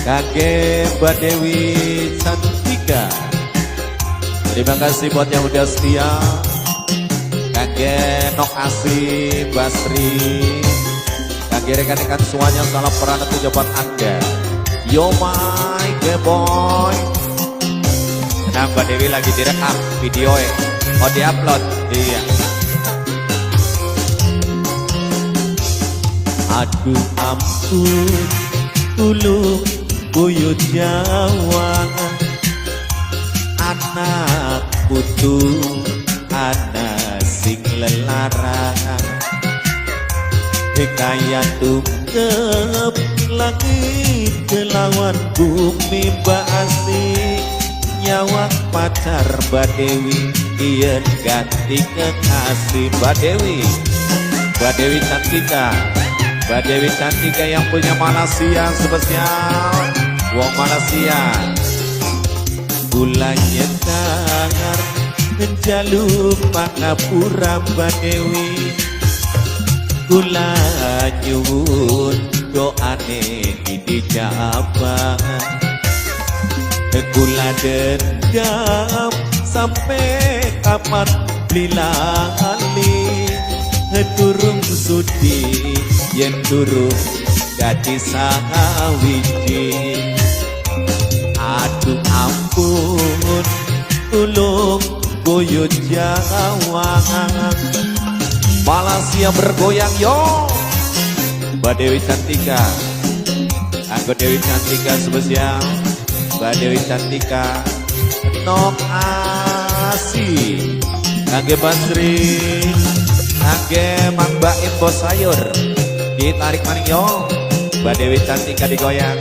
Kakek Mbak Dewi Cantika. Terima kasih buat yang udah setia. Kakek Nok Asih Basri. Kakek rekan-rekan semuanya, salam peranan ucapan Anda. Yo my boy. Nah, Mbak Dewi lagi direkam video mau diupload. Iya. Aduh ampun, tulung buyut Jawa, anak putu, anak sing lelarang, kaya tunggep langit kelawan bumi basi, nyawa pacar Mbak Dewi, yen ganti kekasih Mbak Dewi Cantika. Mbak Dewi Cantika yang punya Malaysia spesial, wong Malaysia. Gula nyetar menjaluk Pangapura Mbak Dewi. Gula nyuwun doane dijabah. Gula dendam sampai kapan lilali. Durung sudi yen durung dadi sawiji. Aduh ampun, tulung buyut Jawa, Malaysia bergoyang yo. Mbak Dewi Cantika, aku Dewi Cantika spesial. Mbak Dewi Cantika, Nok Asih, Kakek Basri, Kakek Mang Baim bos sayur. Ditarik maning yo. Mbak Dewi Cantika digoyang.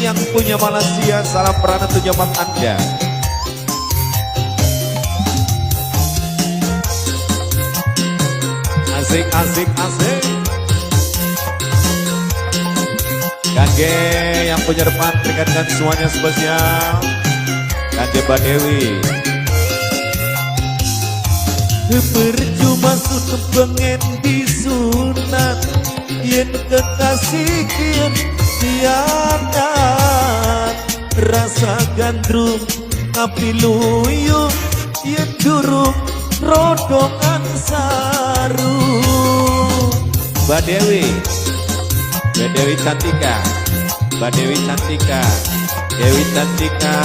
Yang punya Malaysia, salam peranan tujuan Anda. Asik, asik, asik. Kakek yang punya depan, berikan semuanya spesial. Kakek Mbak Dewi. Percuma sudah pengen disunat, yen kekasih kian tiadat. Rasa gandrung tapi luyung, yen durung rodongan saru. Mbak Dewi Cantika, Mbak Dewi Cantika, Dewi Cantika.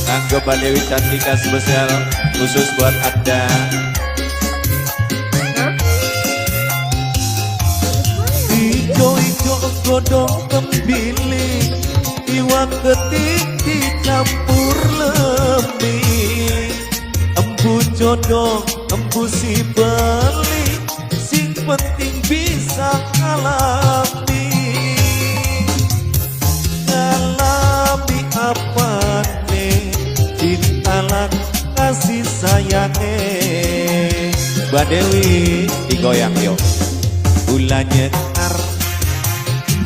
Kanggo Mbak Dewi Cantika spesial khusus buat Anda. Ijo-ijo godong kembili, iwak ketik dicampur lemih. Embu jodoh, embu si beli, sing penting bisa ngalami. Ngalami apa kasih sayangnya. Mbak Dewi digoyang yuk. Gula nyetar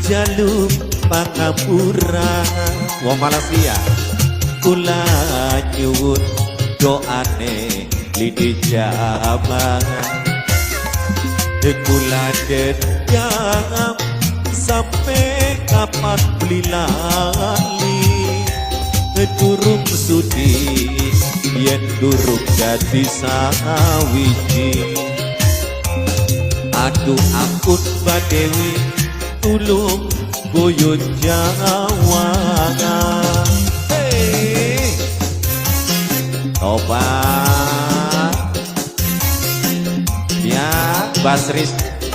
jaluk Pangapura, wong Malaysia. Gula nyuwun doane lidi jabang. Gula dendam sampai kapan beli lali. Durung sudi yen durung dadi sawiji. Aduh ampun Mbak Dewi, tulung buyut Jawa. Hey, tobat ya Basri,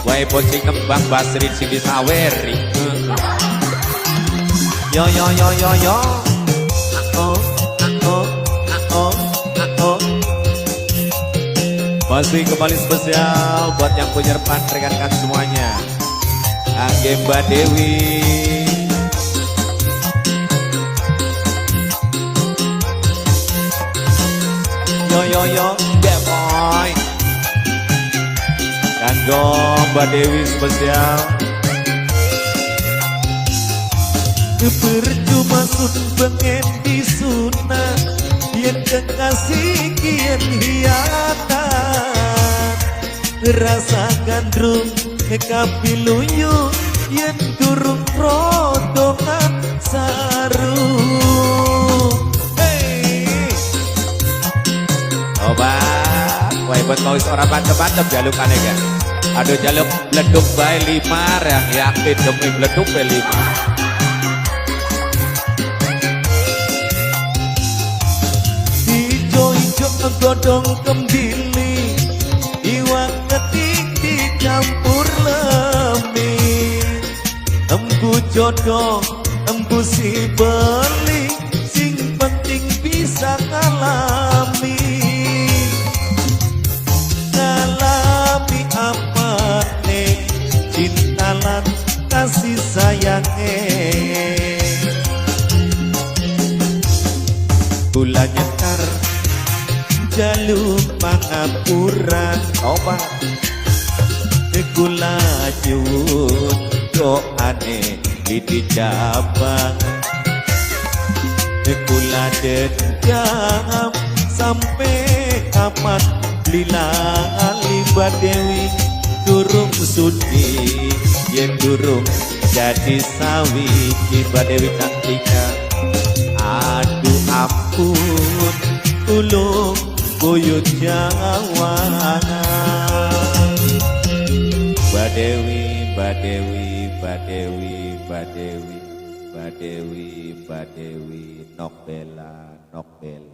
wae bocing kembang Basri sing disaweri. Yo yo yo yo yo. Masih kembali spesial buat yang punya rekan-rekan semuanya. Kakek Mbak Dewi. Yo yo yo, yeah boy. Kanggo Mbak Dewi spesial. Percuma sun pengen disunat, yen kekasih kian hianat. Rasa gandrung kapiluyu yen durung rodongan mau ora mantep-mantep jalukane kan. Aduh jaluk bleduk bae 5 yang yakin demi bleduk bae 5. Godong kembili iwak ketik dicampur lemi embu jodoh embu si beli sing penting bisa ngalami apa nih cinta lan kasih sayangnya gula nyetar jaluk pangapura obat gula jut doane dijabang gula dendam sampai kapan lila alibat dewi durung sudi yen durung jadi sawi kiba dewi cantika aduh ampun tulung buyut Jawa Badewi Badewi Badewi Badewi Badewi Badewi Nok Bella Nok Bella